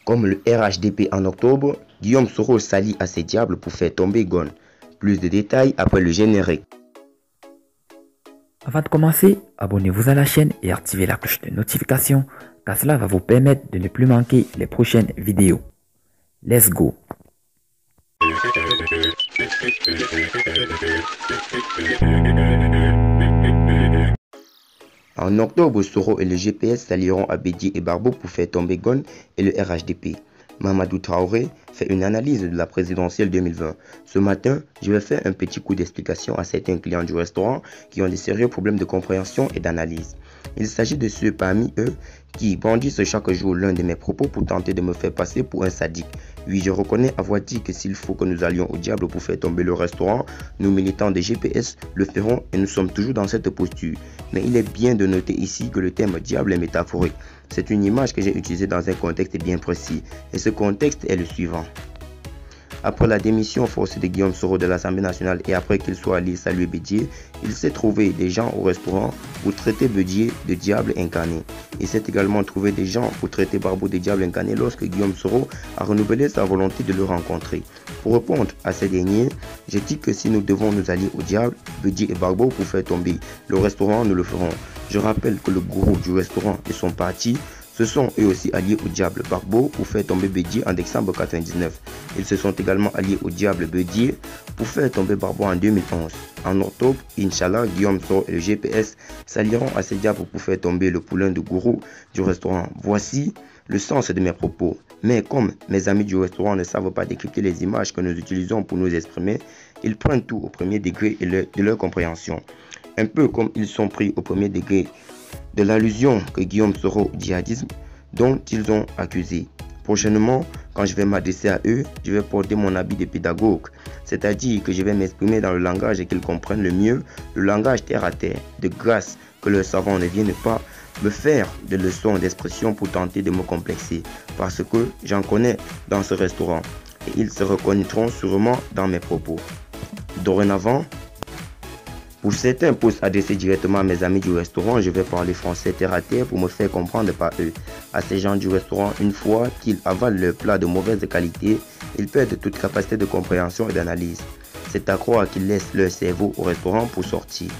Comme le RHDP en octobre, Guillaume Soro s'allie à ses diables pour faire tomber Gon. Plus de détails après le générique. Avant de commencer, abonnez-vous à la chaîne et activez la cloche de notification car cela va vous permettre de ne plus manquer les prochaines vidéos. Let's go! En octobre, Soro et le GPS s'allieront à Bédié et Barbeau pour faire tomber Gon et le RHDP. Mamadou Traoré fait une analyse de la présidentielle 2020. Ce matin, je vais faire un petit coup d'explication à certains clients du restaurant qui ont des sérieux problèmes de compréhension et d'analyse. Il s'agit de ceux parmi eux qui brandissent chaque jour l'un de mes propos pour tenter de me faire passer pour un sadique. Oui, je reconnais avoir dit que s'il faut que nous allions au diable pour faire tomber le restaurant, nous militants des GPS le ferons et nous sommes toujours dans cette posture. Mais il est bien de noter ici que le terme diable est métaphorique. C'est une image que j'ai utilisée dans un contexte bien précis. Et ce contexte est le suivant. Après la démission forcée de Guillaume Soro de l'Assemblée nationale et après qu'il soit allé saluer Bédié, il s'est trouvé des gens au restaurant pour traiter Bédié de diable incarné. Il s'est également trouvé des gens pour traiter Barbeau de diable incarné lorsque Guillaume Soro a renouvelé sa volonté de le rencontrer. Pour répondre à ces derniers, j'ai dit que si nous devons nous allier au diable, Bédié et Barbeau pour faire tomber le restaurant, nous le ferons. Je rappelle que le gourou du restaurant et son parti se sont eux aussi alliés au diable Barbeau pour faire tomber Bédié en décembre 1999. Ils se sont également alliés au diable Bédié pour faire tomber Barbeau en 2011. En octobre, Inch'Allah, Guillaume Soro et le GPS s'allieront à ces diables pour faire tomber le poulain de gourou du restaurant. Voici le sens de mes propos. Mais comme mes amis du restaurant ne savent pas décrypter les images que nous utilisons pour nous exprimer, ils prennent tout au premier degré de leur compréhension. Un peu comme ils sont pris au premier degré de l'allusion que Guillaume Soro au djihadisme dont ils ont accusé. Prochainement, quand je vais m'adresser à eux, je vais porter mon habit de pédagogue, c'est-à-dire que je vais m'exprimer dans le langage et qu'ils comprennent le mieux, le langage terre à terre, de grâce que leurs savants ne viennent pas me faire de leçons d'expression pour tenter de me complexer, parce que j'en connais dans ce restaurant et ils se reconnaîtront sûrement dans mes propos. Dorénavant, pour certains postes adressés directement à mes amis du restaurant, je vais parler français terre à terre pour me faire comprendre par eux. À ces gens du restaurant, une fois qu'ils avalent leur plat de mauvaise qualité, ils perdent toute capacité de compréhension et d'analyse. C'est à croire qu'ils laissent leur cerveau au restaurant pour sortir.